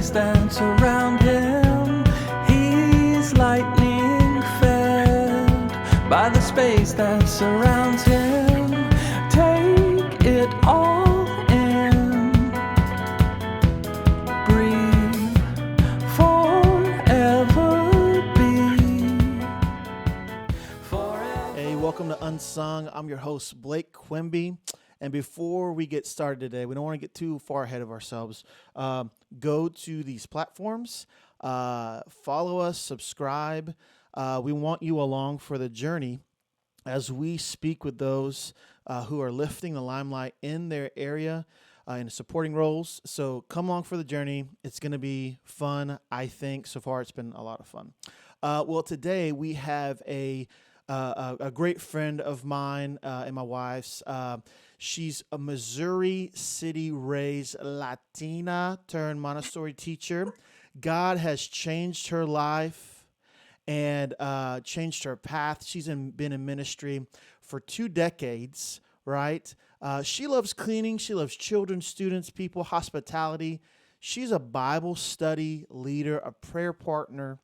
space that's around him. He's lightning fed by the space that surrounds him. Take it all in. Breathe. Forever be. Forever. Hey, welcome to Unsung. I'm your host, Blake Quimby. And before we get started today, we don't want to get too far ahead of ourselves. Go to these platforms, follow us, subscribe. We want you along for the journey as we speak with those who are lifting the limelight in their area in supporting roles. So come along for the journey. It's going to be fun, I think. So far, it's been a lot of fun. Well, today we have a great friend of mine and my wife's. She's a Missouri City raised Latina turned Montessori teacher. God has changed her life and changed her path. She's been in ministry for 2 decades, right? She loves cleaning. She loves children, students, people, hospitality. She's a Bible study leader, a prayer partner,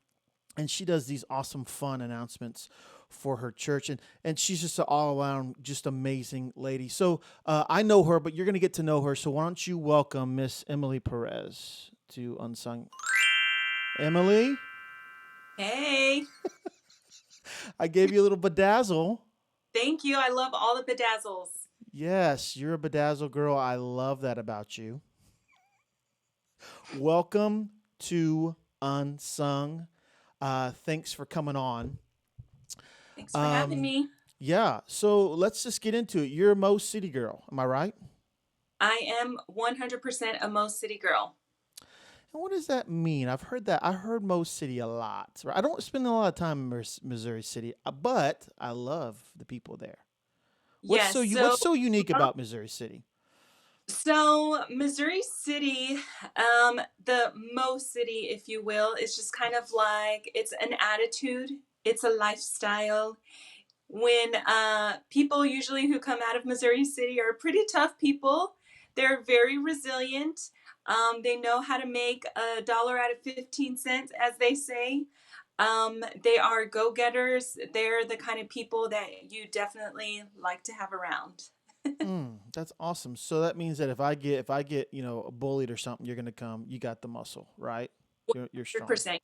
and she does these awesome, fun announcements for her church. And she's just an all-around, just amazing lady. So I know her, but you're going to get to know her. So why don't you welcome Miss Emily Perez to Unsung. Emily? Hey, I gave you a little bedazzle. thank you. I love all the bedazzles. Yes, you're a bedazzle girl. I love that about you. Welcome to Unsung. Thanks for coming on. Thanks for having me. Yeah, so let's just get into it. You're a Mo City girl, am I right? I am 100% a Mo City girl. And what does that mean? I've heard that. I heard Mo City a lot. Right? I don't spend a lot of time in Missouri City, but I love the people there. What's Yes, so unique about Missouri City? so Missouri City, the Mo City, if you will, is just kind of like it's an attitude, it's a lifestyle. When people usually who come out of Missouri City are pretty tough people, they're very resilient. They know how to make $1 out of 15 cents, as they say. They are go-getters. They're the kind of people that you definitely like to have around. That's awesome. So that means that if I get bullied or something, you're gonna come. You got the muscle, right? You're strong. 100%.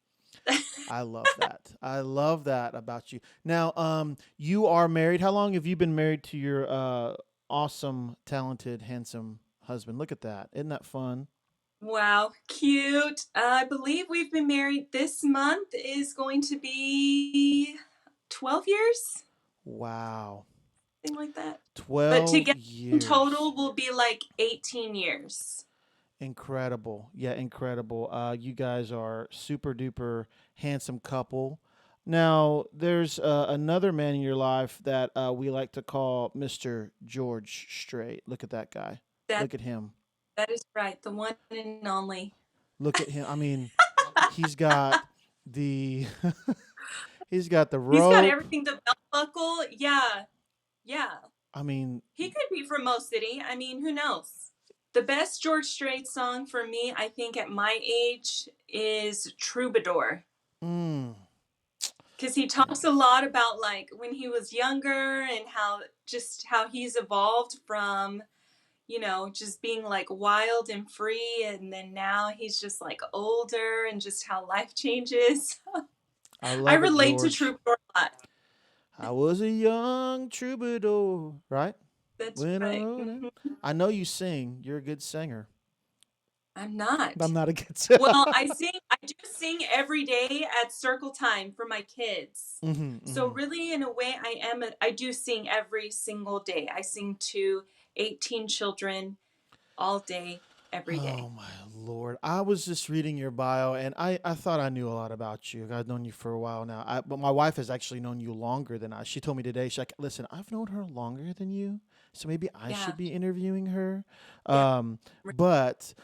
I love that. I love that about you. Now, you are married. How long have you been married to your awesome, talented, handsome husband? Look at that. Isn't that fun? Wow, cute. I believe we've been married this month is going to be 12 years, Wow. something like that. But 12 together in years. total will be like 18 years. Incredible. Yeah, incredible. You guys are super duper handsome couple. Now, there's another man in your life that we like to call Mr. George Strait. Look at that guy. That Look at him. that is right, the one and only. Look at him. I mean, he's got the he's got the He's got rope. everything, the belt buckle. Yeah, yeah. I mean, He could be from Mo City. I mean, who knows? The best George Strait song for me, I think, at my age is Troubadour. mm, Because he talks a lot about like when he was younger and how he's evolved from, just being like wild and free. And then now he's just like older and just how life changes. I I love it, relate to George. Troubadour a lot. I was a young troubadour, right? That's When I right. rode in. Mhm. I know you sing. You're a good singer. I'm not. I'm not a good singer. Well, I do sing every day at circle time for my kids. So really, in a way, I do sing every single day. I sing to 18 children all day, every day. Oh my Lord. I was just reading your bio and I thought I knew a lot about you. I've known you for a while now. But my wife has actually known you longer than I. She told me today, she's like, listen, I've known her longer than you. So maybe I Yeah. should be interviewing her. Yeah. But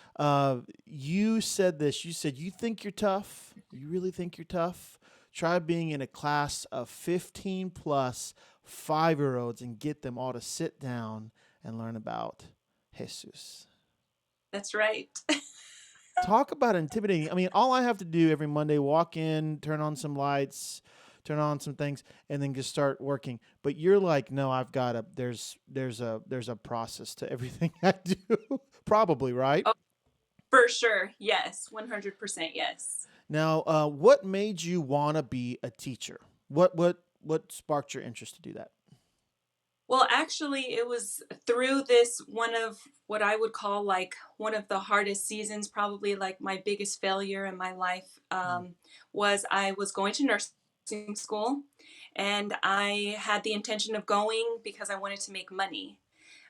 you said this. You said, you think you're tough? You really think you're tough? Try being in a class of 15 plus 5-year-olds and get them all to sit down and learn about Jesus. That's right. talk about intimidating. I mean, all I have to do every Monday, walk in, turn on some lights, turn on some things, and then just start working. But you're like, no, I've got to. There's a process to everything I do. Probably right. Oh, for sure. Yes. 100% yes. Now, what made you want to be a teacher? What sparked your interest to do that? Well, actually, it was through this one of what I would call like one of the hardest seasons, probably like my biggest failure in my life, Mm, was I was going to nursing school and I had the intention of going because I wanted to make money.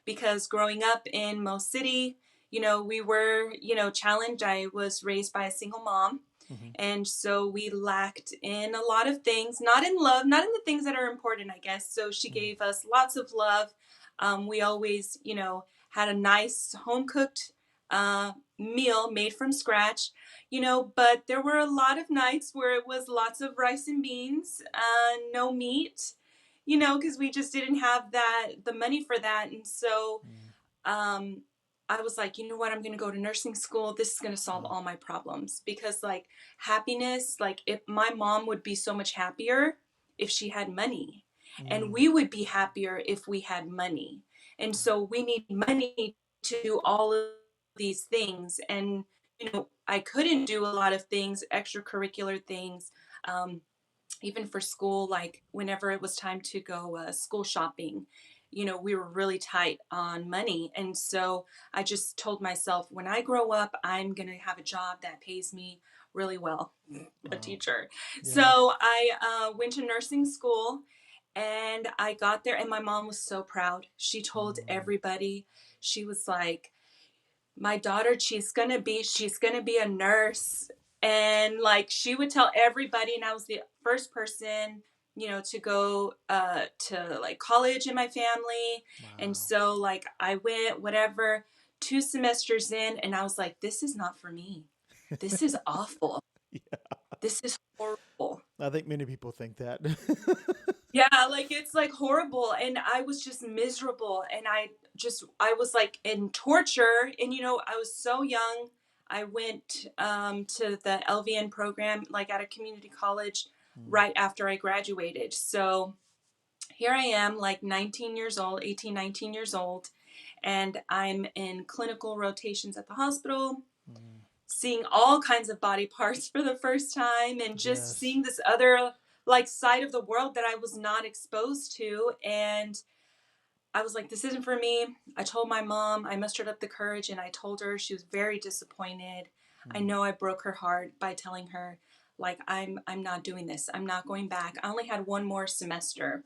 Because growing up in Mo City, we were, challenged. I was raised by a single mom. hmm And so we lacked in a lot of things, not in love, not in the things that are important, I guess. So she mm, gave us lots of love. We always, had a nice home cooked meal made from scratch, but there were a lot of nights where it was lots of rice and beans, no meat, because we just didn't have the money for that. And so mm, um, I was like, you know what? I'm going to go to nursing school. This is going to solve mm, all my problems because, like, happiness, like, if my mom would be so much happier if she had money, and mm, we would be happier if we had money. And so we need money to do all of these things. And, I couldn't do a lot of things, extracurricular things. Um, Even for school, like whenever it was time to go school shopping, we were really tight on money. And so I just told myself, when I grow up, I'm going to have a job that pays me really well, a wow. teacher. Yeah. So I went to nursing school and I got there, and my mom was so proud. She told Mm, everybody, she was like, my daughter, she's gonna be a nurse. And like she would tell everybody, and I was the first person, to go to like college in my family. And wow. so like I went whatever, 2 semesters in, and I was like, this is not for me. This is awful. Yeah. This is horrible. I think many people think that. Yeah, like it's like horrible. And I was just miserable. And I was like in torture. And I was so young. I went to the LVN program, like at a community college, Mm, right after I graduated. So here I am, like 19 years old, 18, 19 years old. And I'm in clinical rotations at the hospital, mm, seeing all kinds of body parts for the first time, and just yes. seeing this other like side of the world that I was not exposed to. And I was like, this isn't for me. I told my mom, I mustered up the courage and I told her. She was very disappointed. I Mm, know I broke her heart by telling her, like, I'm not doing this. I'm not going back. I only had one more semester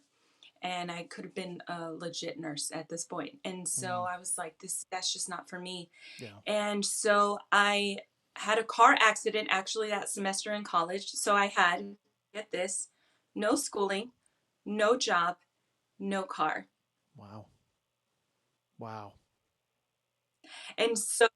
and I could have been a legit nurse at this point. And so mm, I was like, that's just not for me. yeah. And so I had a car accident actually that semester in college. So I had, get this, no schooling, no job, no car. Wow. Wow. And so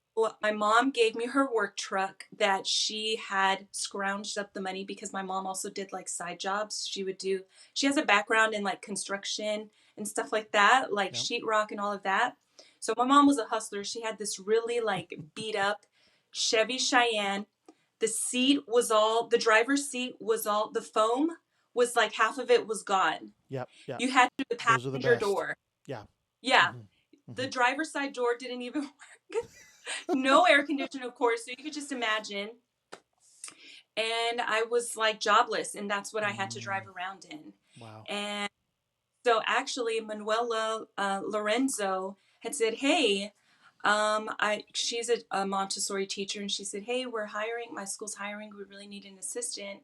my mom gave me her work truck that she had scrounged up the money, because my mom also did like side jobs. She has a background in like construction and stuff like that, like Yep. sheetrock and all of that. So my mom was a hustler. She had this really like beat up Chevy Cheyenne. The driver's seat was all, the foam was like half of it was gone. Yep. Yep. You had to do the Those are the passenger best. door. Yeah. Yeah. hmm The hmm driver's side door didn't even work. No air conditioning, of course. So you could just imagine. And I was like jobless, and that's what I had to drive Mm, around in. wow. And so actually, Manuela Lorenzo had said, "Hey, she's a Montessori teacher, and she said, "Hey, we're hiring. My school's hiring. We really need an assistant."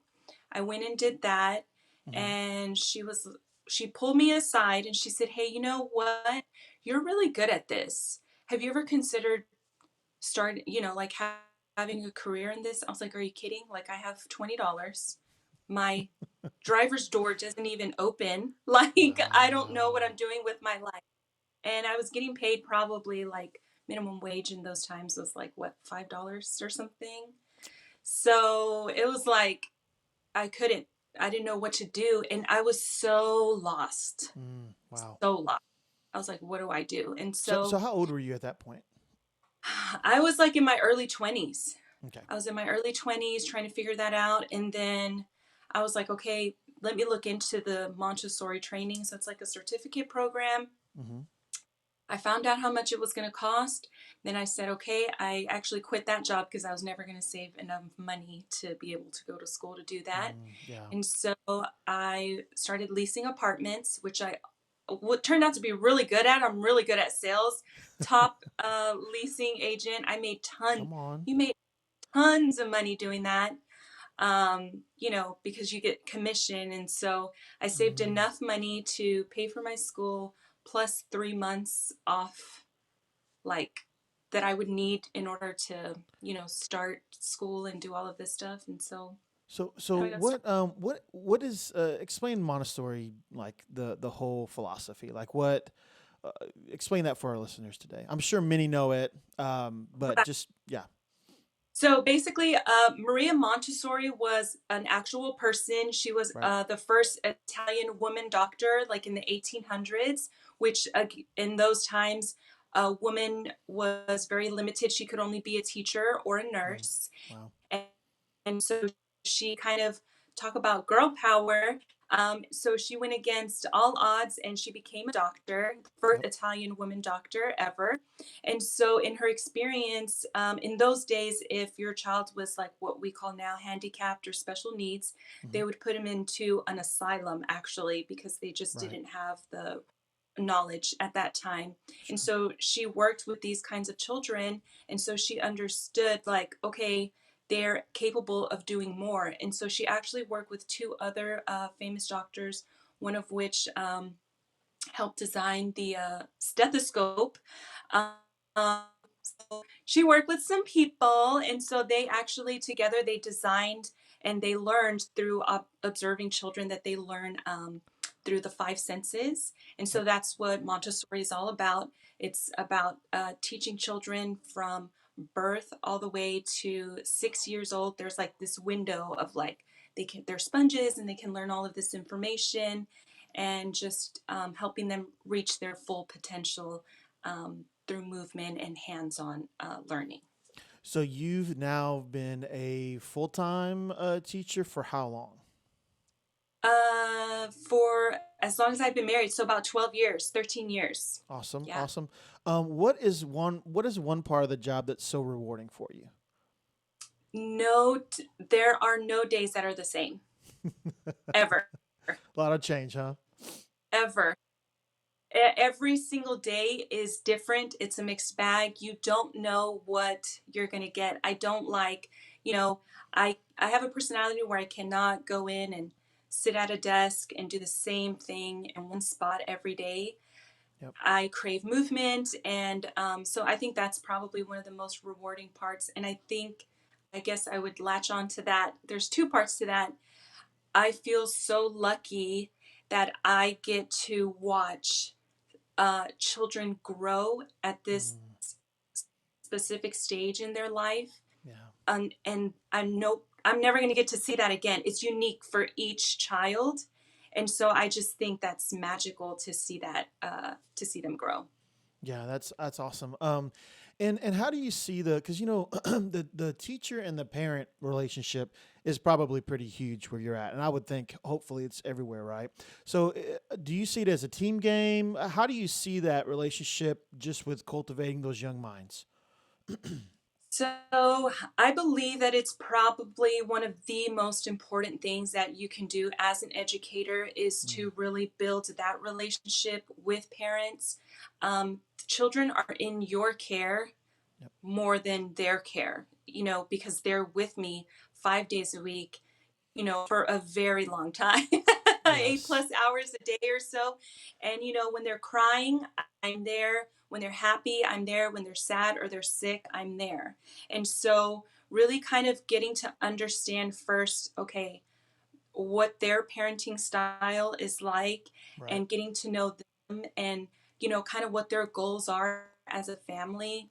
I went and did that, hmm and she pulled me aside and she said, "Hey, you know what? You're really good at this. Have you ever considered start, like having a career in this?" I was like, "Are you kidding? Like, I have $20. My driver's door doesn't even open. Like, I don't know what I'm Wow. doing with my life." And I was getting paid probably like minimum wage in those times was like what, $5 or something. So it was like I couldn't, I didn't know what to do. And I was so lost, Wow. so lost. I was like, what do I do? And So so how old were you at that point? I was like in my early 20s. Okay. I was in my early 20s trying to figure that out. And then I was like, okay, let me look into the Montessori training. So it's like a certificate program. Mm-hmm. I found out how much it was going to cost. Then I said, okay, I actually quit that job because I was never going to save enough money to be able to go to school to do that. Yeah. And so I started leasing apartments, which I what turned out to be really good at. I'm really good at sales. Top leasing agent. I made Come on. you made tons of money doing that. Because you get commission. And so I saved Mm. enough money to pay for my school plus 3 months off, like that I would need in order to, start school and do all of this stuff. And so So how I got started. what is explain Montessori, like the whole philosophy, like what uh, explain that for our listeners today. I'm sure many know it, but just yeah. So basically, Maria Montessori was an actual person. She was Right. the first Italian woman doctor, like in the 1800s, which in those times, a woman was very limited. She could only be a teacher or a Mm. nurse. Wow. and, and so she kind of talk about girl power. So she went against all odds and she became a doctor, the first Yep. Italian woman doctor ever. And so in her experience, in those days, if your child was like what we call now handicapped or special needs, Hmm. they would put him into an asylum actually because they just Right. didn't have the knowledge at that time. And Sure. so she worked with these kinds of children. And so she understood, like, okay, they're capable of doing more. And so she actually worked with two other famous doctors, one of which helped design the stethoscope. Um, so she worked with some people, and so they actually together they designed and they learned through observing children that they learn through the five senses. And so Yep. that's what Montessori is all about. It's about teaching children from birth all the way to 6 years old. There's like this window of like they're sponges and they can learn all of this information, and just helping them reach their full potential through movement and hands-on learning. So you've now been a full-time teacher for how long? For as long as I've been married, so about 12 years, 13 years. Awesome, Yeah. awesome. What is one part of the job that's so rewarding for you? No, there are no days that are the same, ever, A lot of change, huh? ever. Every single day is different. It's a mixed bag. You don't know what you're going to get. I don't like, you know, I have a personality where I cannot go in and sit at a desk and do the same thing in one spot every day. Yep. I crave movement. And so I think that's probably one of the most rewarding parts. And I guess I would latch on to that. There's two parts to that. I feel so lucky that I get to watch children grow at this Mm, specific stage in their life. yeah. And I'm never going to get to see that again. It's unique for each child. And so I just think that's magical to see that, to see them grow. Yeah, that's awesome. And how do you see because the teacher and the parent relationship is probably pretty huge where you're at, and I would think hopefully it's everywhere, right? So, do you see it as a team game? How do you see that relationship just with cultivating those young minds? So I believe that it's probably one of the most important things that you can do as an educator is Mm, to really build that relationship with parents. Children are in your care yep. more than their care, because they're with me 5 days a week, for a very long time, eight Yes. plus hours a day or so. And, when they're crying, I'm there. When they're happy, I'm there. When they're sad or they're sick, I'm there. And so, really kind of getting to understand first, okay, what their parenting style is like, Right. and getting to know them, and kind of what their goals are as a family,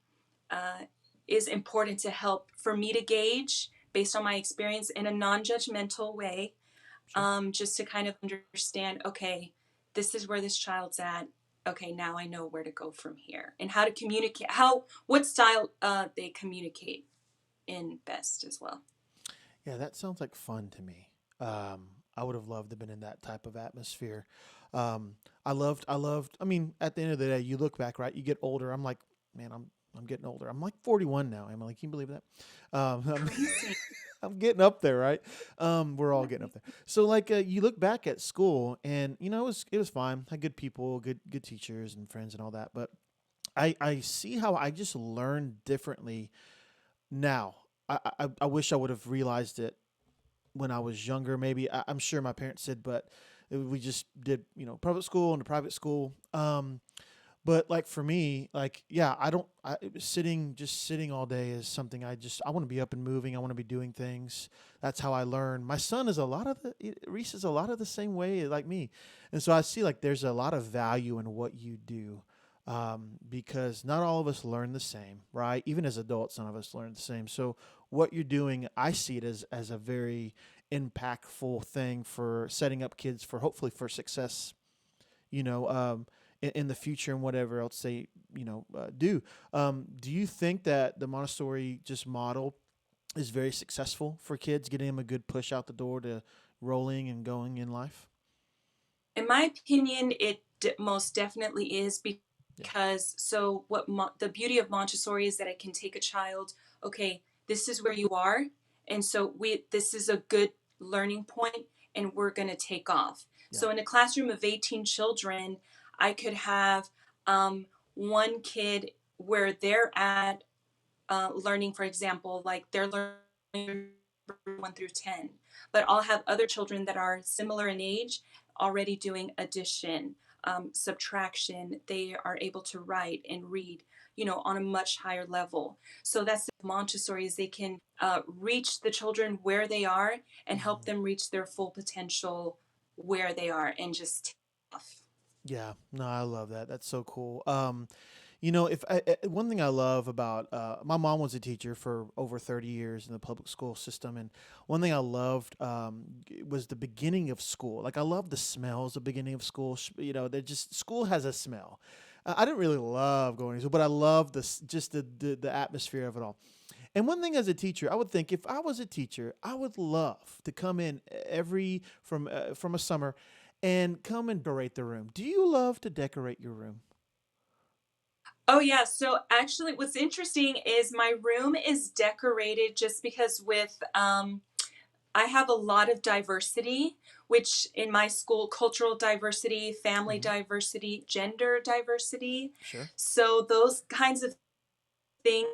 uh, is important to help for me to gauge based on my experience in a non-judgmental way, Sure. just to kind of understand, okay, this is where this child's at. Okay, now I know where to go from here and how to communicate, what style they communicate. in best as well. Yeah, that sounds like fun to me. I would have loved to have been in that type of atmosphere. Um, I mean, at the end of the day, you look back, right? You get older. I'm like, man, I'm getting older. I'm like 41 now. I'm like, can you believe that? I'm, Crazy. I'm getting up there, right? We're all getting Right. up there. So like, you look back at school, and it was fine. Had good people, good teachers and friends and all that. But I see how I just learned differently now. I wish I would have realized it when I was younger. Maybe I'm sure my parents did, but we just did, public school and private school. But like for me, like yeah, I don't. Sitting all day is something I want to be up and moving. I want to be doing things. That's how I learn. My son is a lot of Reese is a lot of the same way like me, and so I see like there's a lot of value in what you do. Because not all of us learn the same, right? Even as adults, none of us learn the same. So what you're doing, I see it as a very impactful thing for setting up kids for hopefully for success, you know, um, in the future and whatever else they, do. Do you think that the Montessori just model is very successful for kids, getting them a good push out the door to rolling and going in life? In my opinion, it most definitely is Yeah. because so the beauty of Montessori is that it can take a child, okay, this is where you are, and so we this is a good learning point, and we're going to take off. Yeah. So in a classroom of 18 children, I could have one kid where they're at learning, for example, like they're learning 1 through 10, but I'll have other children that are similar in age already doing addition, subtraction. They are able to write and read, on a much higher level. So that's Montessori is they can reach the children where they are and help Mhm. them reach their full potential where they are and just take off. Yeah, no, I love that. That's so cool. If one thing I love about my mom was a teacher for over 30 years in the public school system, and one thing I loved was the beginning of school. Like I love the smells, the beginning of school. They just school has a smell. I didn't really love going to school, but I love just the atmosphere of it all. And one thing as a teacher, I would think if I was a teacher, I would love to come in every from a summer and come and decorate the room. Do you love to decorate your room? Oh yeah, so actually what's interesting is my room is decorated just because with I have a lot of diversity, which in my school, cultural diversity, family Hmm. diversity, gender diversity. Sure. So those kinds of things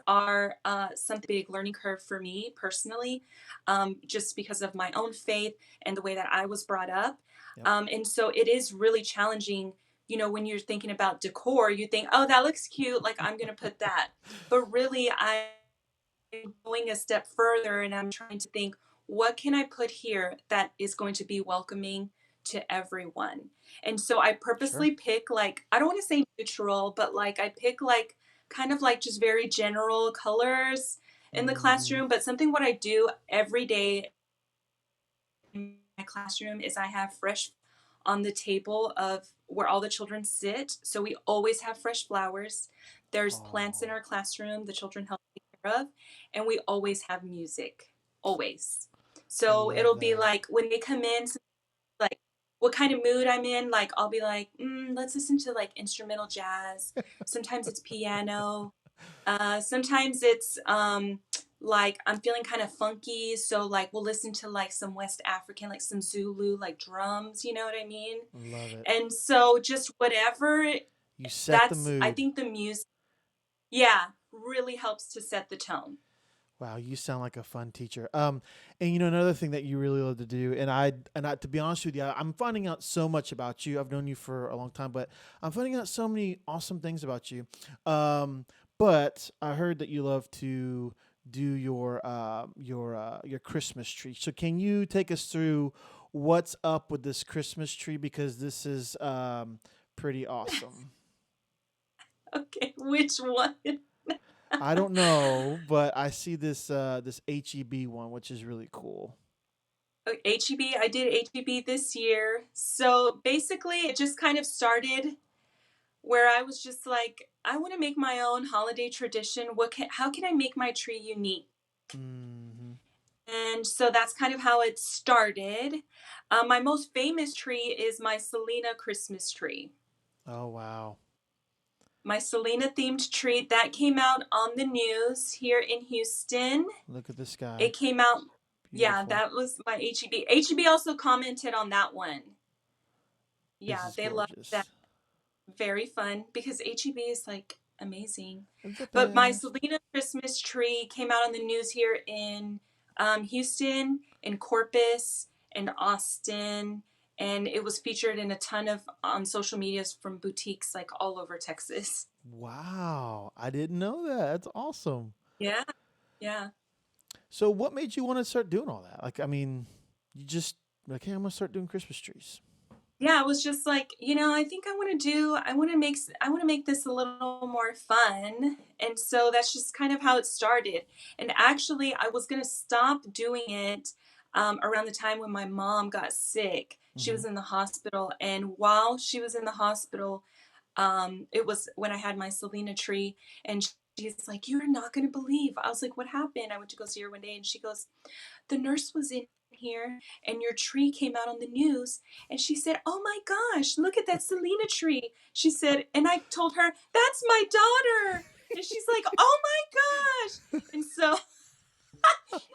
are something big learning curve for me personally, just because of my own faith and the way that I was brought up. Yep. And so it is really challenging. When you're thinking about decor, you think, oh, that looks cute. Like I'm going to put that. But really, I'm going a step further and I'm trying to think, what can I put here that is going to be welcoming to everyone? And so I Sure. purposely pick, like, I don't want to say neutral, but like I pick like kind of like just very general colors in the Hmm. classroom. But something what I do every day in my classroom is I have fresh on the table of where all the children sit. So we always have fresh flowers. There's plants in Oh, our classroom the children help take care of, and we always have music. Always. I So love it'll be that. like when they come in, like what kind of mood I'm in, like I'll be like, let's listen to like instrumental jazz. Sometimes it's piano. Sometimes it's like I'm feeling kind of funky, so like we'll listen to like some West African, like some Zulu, like drums, you know what I mean? Love it. And so just whatever You set the that's I mood. think the music, yeah, really helps to set the tone. Wow, you sound like a fun teacher. And another thing that you really love to do, and to be honest with you, I'm finding out so much about you. I've known you for a long time, but I'm finding out so many awesome things about you. Um, but I heard that you love to do your Christmas tree. So can you take us through what's up with this Christmas tree because this is pretty awesome. Okay, which one? I don't know, but I see this HEB one, which is really cool. HEB, I did HEB this year. So basically, it just kind of started. where I was just like, I want to make my own holiday tradition. How can I make my tree unique? Mm-hmm. And so that's kind of how it started. My most famous tree is my Selena Christmas tree. Oh, wow. My Selena themed tree that came out on the news here in Houston. Look at this guy. It came out, yeah, Beautiful. that was my HEB. HEB also commented on that one. This Yeah, is they loved that. gorgeous. Very fun because HEB is like amazing. The But my best. Selena Christmas tree came out on the news here in Houston, in Corpus, and Austin, and it was featured in a ton of on social medias from boutiques like all over Texas. Wow. I didn't know that. That's awesome. Yeah, yeah. So, what made you want to start doing all that? Like, I mean, you just like, hey, I'm gonna start doing Christmas trees. Yeah, I was just like, I think I want to make this a little more fun. And so that's just kind of how it started. And actually, I was going to stop doing it around the time when my mom got sick. She Mm-hmm. was in the hospital, and while she was in the hospital, it was when I had my Selena tree, and she's like, "You're not going to believe." I was like, "What happened?" I went to go see her one day, and she goes, "The nurse was in here and your tree came out on the news." And she said, "Oh my gosh, look at that Selena tree." She said, and I told her, "That's my daughter." And she's like, "Oh my gosh." And so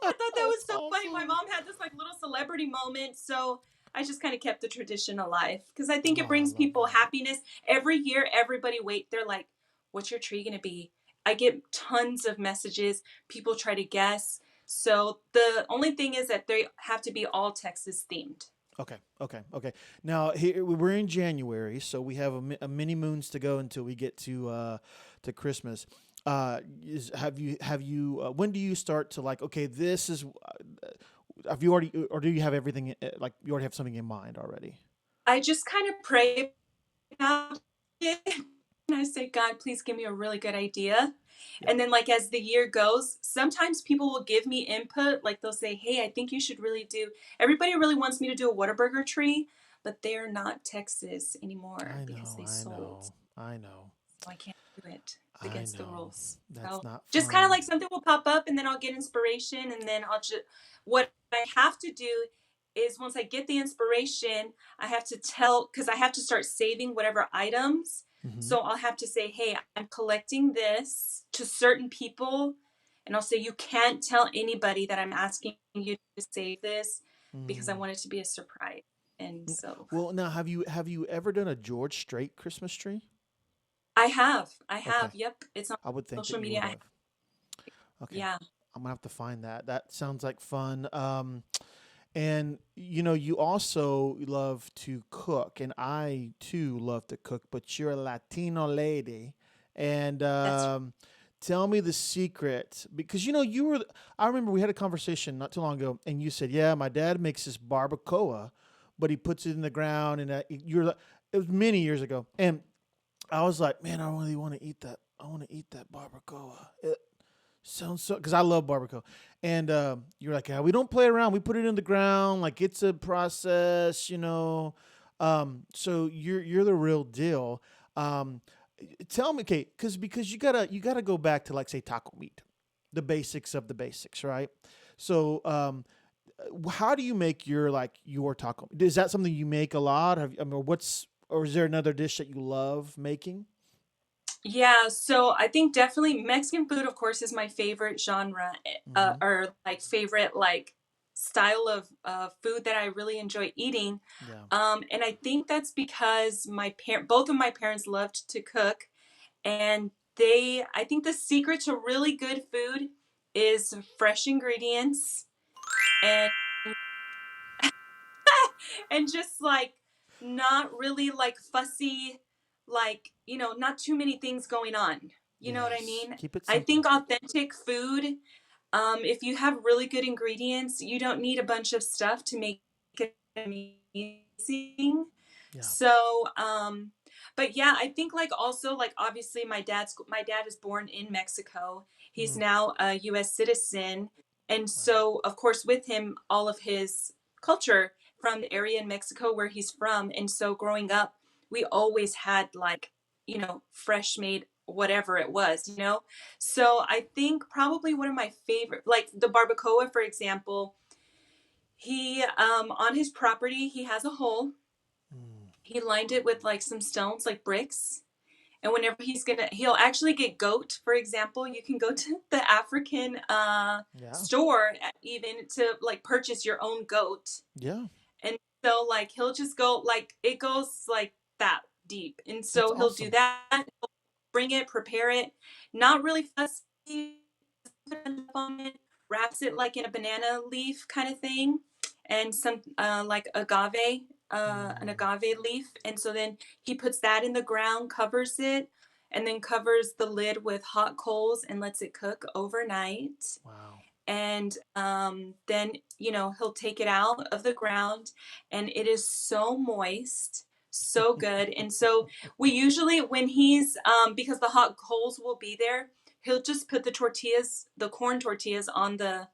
I thought that was That's so funny. My awesome. mom had this like little celebrity moment. So I just kind of kept the tradition alive because I think Oh, it I brings love people that. happiness. Every year, everybody wait. They're like, "What's your tree going to be?" I get tons of messages. People try to guess. So the only thing is that they have to be all Texas themed. Okay, okay, okay. Now here we're in January, so we have a mini moons to go until we get to Christmas. Have you when do you start to like, okay, this is have you already, or do you have everything like you already have something in mind already? I just kind of pray about it. And I say, "God, please give me a really good idea." Yeah. And then, like, as the year goes, sometimes people will give me input. Like, they'll say, "Hey, I think you should really do." Everybody really wants me to do a Whataburger tree, but they're not Texas anymore I because know, they I sold. know, I know, So I can't do it. It's I against the know. rules. That's So not just kind of fun. like something will pop up and then I'll get inspiration and then I'll just, what I have to do is once I get the inspiration, I have to tell, because I have to start saving whatever items. Mm-hmm. So I'll have to say, "Hey, I'm collecting this to certain people." And I'll say, "You can't tell anybody that I'm asking you to save this because I Mm. want it to be a surprise." And so Well, now have you ever done a George Strait Christmas tree? I Okay, have, yep. It's on I would think that social you media. would have. Okay, Yeah. I'm gonna have to find that. That sounds like fun. And you also love to cook, and I too love to cook. But you're a Latino lady, and That's tell me the secret because you were. I remember we had a conversation not too long ago, and you said, "Yeah, my dad makes this barbacoa, but he puts it in the ground." And it was many years ago, and I was like, "Man, I really want to eat that. I want to eat that barbacoa." Sounds so because I love barbacoa, and you're like, yeah, we don't play around. We put it in the ground, like it's a process. So you're the real deal. Um, tell me, okay, because you gotta go back to like say taco meat, the basics of the basics, right? So how do you make your taco? Is that something you make a lot? I mean, or is there another dish that you love making? Yeah, so I think definitely Mexican food, of course, is my favorite genre, Mm-hmm. or like favorite like style of food that I really enjoy eating. Yeah. And I think that's because both of my parents loved to cook, and I think the secret to really good food is fresh ingredients and and just like not really like fussy, like, not too many things going on. You know what I Yes. mean? Keep it I simple. think authentic food, if you have really good ingredients, you don't need a bunch of stuff to make it amazing. Yeah. So, but yeah, I think like also like obviously my dad is born in Mexico. He's Mm, now a US citizen. And wow. so of course with him all of his culture from the area in Mexico where he's from. And so growing up, we always had like fresh made whatever it was, So I think probably one of my favorite, like the barbacoa, for example, he, on his property, he has a hole. Mm. He lined it with like some stones, like bricks. And whenever he'll actually get goat, for example. You can go to the African Yeah. store even to like purchase your own goat. Yeah. And so like he'll just go like it goes like that deep. And That's so he'll do awesome. that, bring it, prepare it, not really fussy, on it, wraps it like in a banana leaf kind of thing, and some like an Mm. agave leaf. And so then he puts that in the ground, covers it, and then covers the lid with hot coals and lets it cook overnight. Wow. And then he'll take it out of the ground, and it is so moist, so good. And so we usually, when he's because the hot coals will be there, he'll just put the corn tortillas on the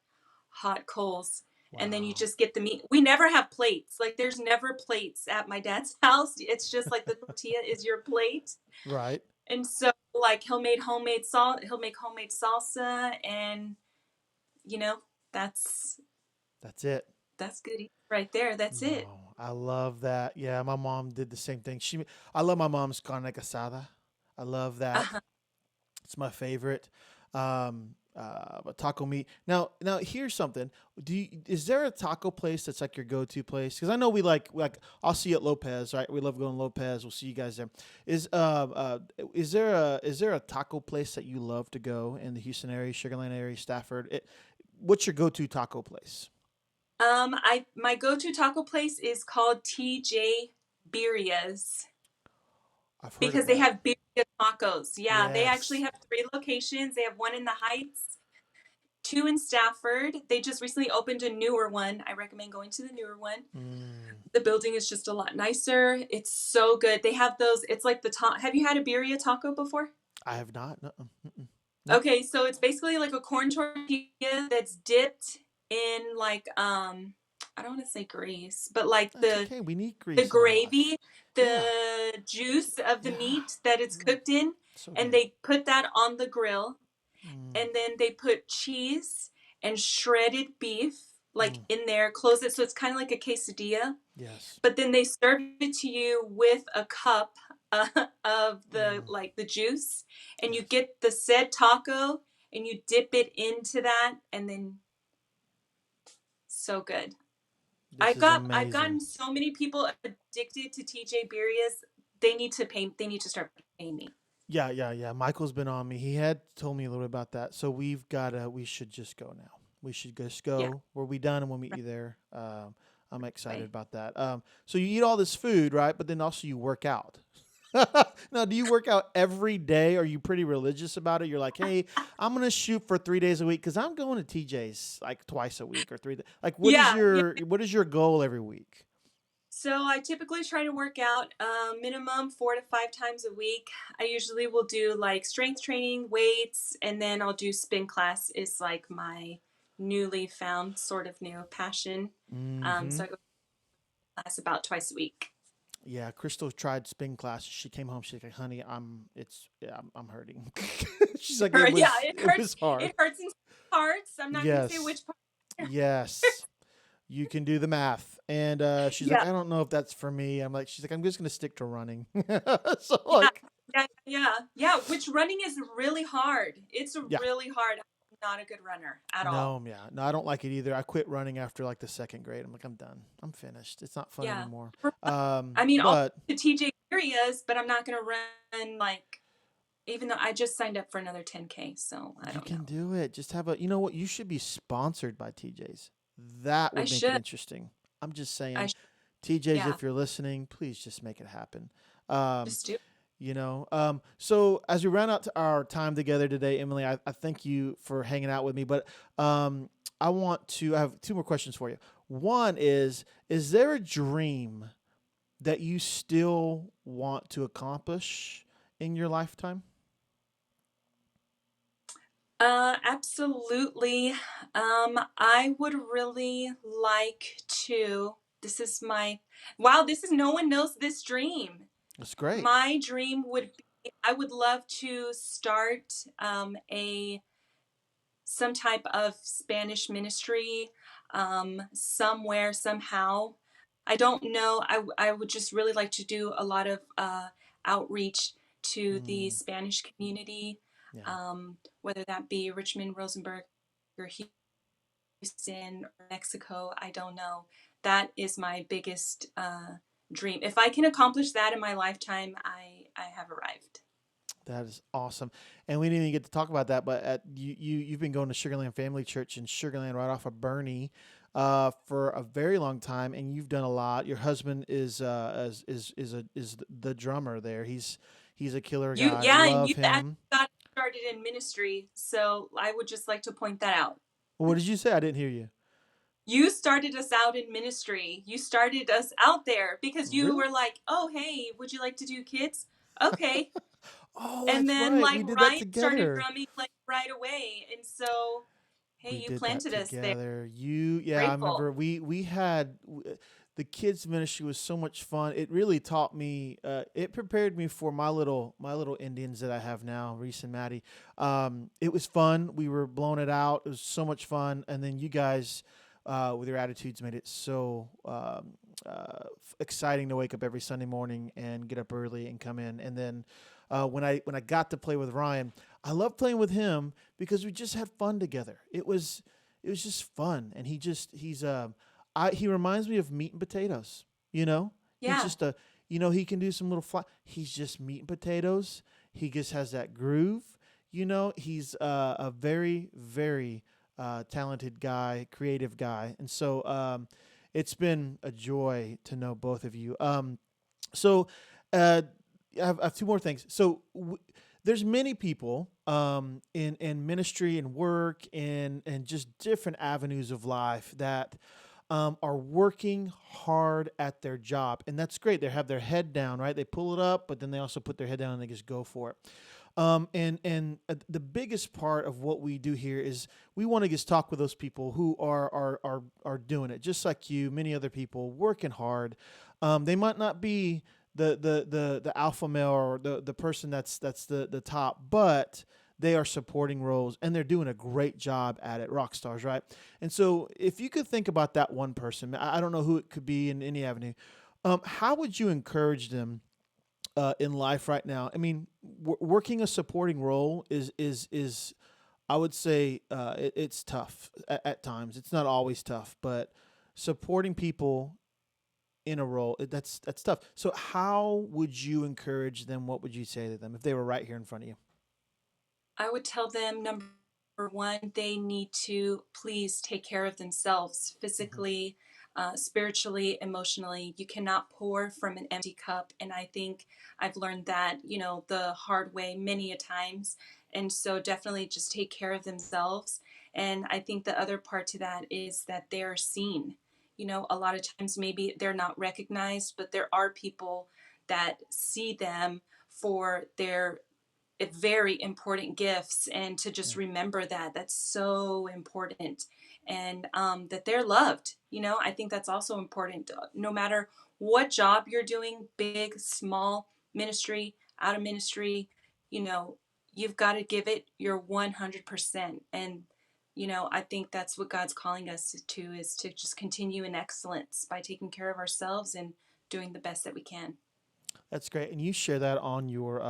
hot coals, and then you Wow. just get the meat. We never have plates. Like there's never plates at my dad's house. It's just like the tortilla is your plate. Right. And so like he'll make homemade salsa, and you know, that's That's it. that's good right there. That's it. No, I love that. Yeah, my mom did the same thing. I love my mom's carne asada. I love that. Uh-huh. It's my favorite. But taco meat. Now here's something. Is there a taco place that's like your go-to place? Because I know we like I'll see you at Lopez, right? We love going to Lopez. We'll see you guys there. Is there a taco place that you love to go in the Houston area, Sugar Land area, Stafford? What's your go-to taco place? My go-to taco place is called TJ Birria's I've heard of because they that. have birria tacos. Yeah, they actually Yes. have 3 locations. They have one in the Heights, 2 in Stafford. They just recently opened a newer one. I recommend going to the newer one. Mm, The building is just a lot nicer. It's so good. They have those. It's like the top. Have you had a birria taco before? I have not. No. Mm-mm. Nope. Okay, so it's basically like a corn tortilla that's dipped in like I don't want to say grease, but like That's the okay. We need the grease in our life. gravy, Yeah. the juice of the Yeah. meat that it's Mm, cooked in, so and good. they put that on the grill, Mm, and then they put cheese and shredded beef like mm, in there, close it so it's kind of like a quesadilla, yes. but then they serve it to you with a cup uh, of the Mm, like the juice, and you yes. get the said taco and you dip it into that, and then so good. This is I've amazing. gotten so many people addicted to TJ Birria's. They need to start paying me. Yeah, yeah, yeah. Michael's been on me. He had told me a little bit about that. So we should just go now. We should just Yeah, go. We'll be done and we'll meet right you there. I'm excited away. about that. So you eat all this food, right? But then also you work out. Now, do you work out every day? Are you pretty religious about it? You're like, hey, I'm gonna shoot for 3 days a week because I'm going to TJ's like twice a week or 3 days. Like, Yeah, yeah. what is your goal every week? So I typically try to work out minimum 4 to 5 times a week. I usually will do like strength training, weights, and then I'll do spin class. Is like my newly found sort of new passion. Mm-hmm. So I go to class about twice a week. Yeah, Crystal tried spin classes. She came home. She's like, "Honey, I'm hurting." She's like, Yeah, it was hard." it hurts in parts. I'm not gonna say Yes, which part. yes, you can do the math. And she's like, Yeah, "I don't know if that's for me." She's like, "I'm just gonna stick to running." So yeah, like, yeah. Which running is really hard. It's yeah, really hard. I'm not a good runner at all. no, yeah, no, I don't like it either. I quit running after like the second grade. I'm like, I'm done. I'm finished. It's not fun Yeah. anymore. I mean, I'll But go to TJ areas, but I'm not gonna run like even though I just signed up for another 10K, so I you don't can know. do it. Just have a, you know what? You should be sponsored by TJ's. That I would make it should. interesting. I'm just I saying, should. TJ's, Yeah. if you're listening, please just make it happen. Um, Just do. so as we round out to our time together today, Emily, I thank you for hanging out with me. But I have two more questions for you. One is there a dream that you still want to accomplish in your lifetime? Absolutely. I would really like to. This is my. Wow, this is no one knows this dream. That's great. My dream would be I would love to start a some type of Spanish ministry somewhere, somehow. I don't know. I would just really like to do a lot of outreach to the Mm, Spanish community, yeah. whether that be Richmond, Rosenberg, or Houston, or Mexico. I don't know. That is my biggest dream. If I can accomplish that in my lifetime, I have arrived. That is awesome. And we didn't even get to talk about that, but you've been going to Sugarland Family Church in Sugarland right off of Bernie for a very long time, and you've done a lot. Your husband is the drummer there. He's a killer You, guy. yeah, and Love you actually him. got started in ministry, so I would just like to point that out. What did you say? I didn't hear you. You started us out in ministry. You started us out there because you Really? were like, "Oh, hey, would you like to do kids?" Okay. Oh, And that's then right. like We did that Ryan started together. drumming like right away. And so, hey, We you did that planted us there. together. Yeah, I Grateful. remember we had the kids ministry was so much fun. It really taught me. It prepared me for my little Indians that I have now, Reese and Maddie. It was fun. We were blowing it out. It was so much fun. And then you guys, with your attitudes, made it so exciting to wake up every Sunday morning and get up early and come in. And then when I got to play with Ryan, I love playing with him because we just had fun together. It was just fun, and he reminds me of meat and potatoes. You know, he's Yeah. just a he can do some little fly. He's just meat and potatoes. He just has that groove. He's a very very talented guy, creative guy, and so it's been a joy to know both of you. So uh, I have two more things. So there's many people in ministry and work and just different avenues of life that are working hard at their job, and that's great. They have their head down, right? They pull it up, but then they also put their head down and they just go for it. And the biggest part of what we do here is we want to just talk with those people who are doing it, just like you, many other people working hard. They might not be the alpha male or the person that's the top, but they are supporting roles and they're doing a great job at it, rock stars, right? And so if you could think about that one person, I don't know who it could be in any avenue, how would you encourage them in life right now? I mean, working a supporting role is I would say it's tough at times. It's not always tough, but supporting people in a role that's tough. So how would you encourage them? What would you say to them if they were right here in front of you? I would tell them number one, they need to please take care of themselves Hmm. physically, spiritually, emotionally. You cannot pour from an empty cup. And I think I've learned that, the hard way many a times. And so definitely just take care of themselves. And I think the other part to that is that they're seen. A lot of times maybe they're not recognized, but there are people that see them for their very important gifts, and to just Yeah. remember that that's so important, and that they're loved. I think that's also important, no matter what job you're doing, big, small, ministry, out of ministry. you know you've got to give it your 100%. And I think that's what God's calling us to, is to just continue in excellence by taking care of ourselves and doing the best that we can. That's great, and you share that on your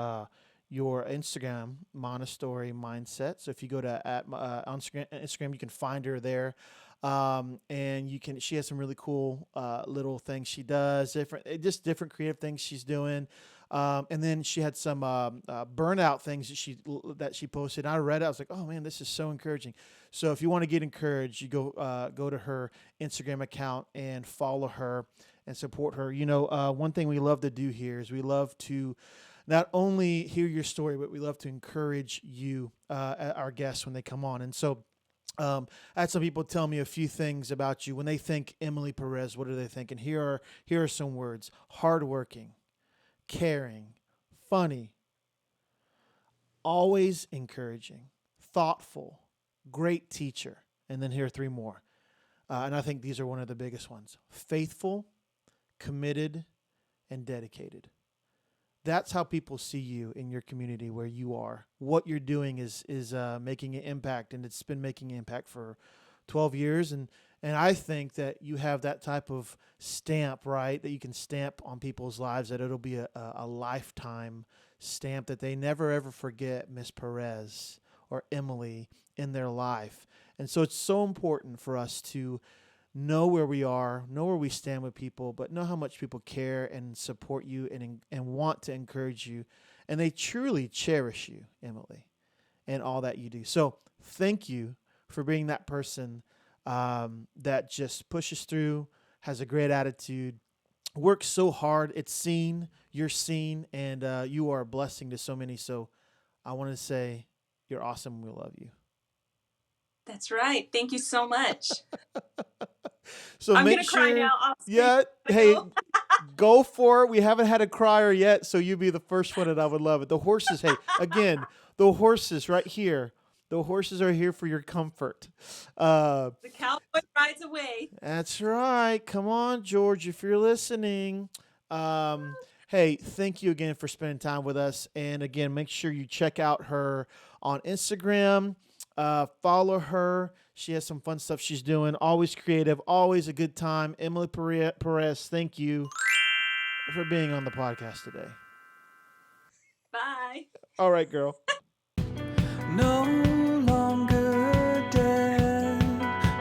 Instagram, Montessori Mindset. So if you go to on Instagram, you can find her there, and you can. She has some really cool little things she does, just different creative things she's doing. And then she had some burnout things that she posted. I read it. I was like, oh man, this is so encouraging. So if you want to get encouraged, you go to her Instagram account and follow her and support her. One thing we love to do here is we love to not only hear your story, but we love to encourage you, our guests, when they come on. And so I had some people tell me a few things about you. When they think Emily Perez, what do they think? And here are some words: hardworking, caring, funny, always encouraging, thoughtful, great teacher. And then here are three more. And I think these are one of the biggest ones: faithful, committed, and dedicated. that's how people see you in your community where you are. What you're doing is making an impact, and it's been making an impact for 12 years. And I think that you have that type of stamp, right, that you can stamp on people's lives, that it'll be a lifetime stamp that they never, ever forget Miss Perez or Emily in their life. And so it's so important for us to know where we are, know where we stand with people, but know how much people care and support you and want to encourage you. And they truly cherish you, Emily, and all that you do. So thank you for being that person that just pushes through, has a great attitude, works so hard. It's seen, you're seen, and you are a blessing to so many. So I want to say you're awesome. We love you. That's right. Thank you so much. So I'm make gonna sure, cry now. yeah, hey, go for it. We haven't had a crier yet, so you be the first one, and I would love it. The horses, hey, again, the horses right here. The horses are here for your comfort. The cowboy rides away. That's right. Come on, George, if you're listening. Hey, thank you again for spending time with us. And again, make sure you check out her on Instagram. Follow her. She has some fun stuff she's doing. Always creative. Always a good time. Emily Perez, thank you for being on the podcast today. Bye. All right, girl. No longer dead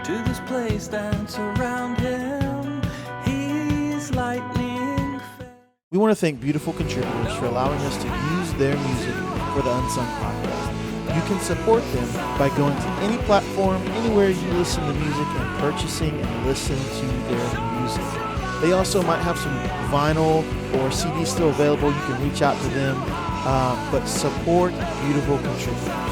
to this place that's around him. He's lightning fast. We want to thank beautiful contributors for allowing us to use their music for the Unsung podcast. You can support them by going to any platform, anywhere you listen to music, and purchasing and listening to their music. They also might have some vinyl or CD still available. You can reach out to them, but support beautiful contributors.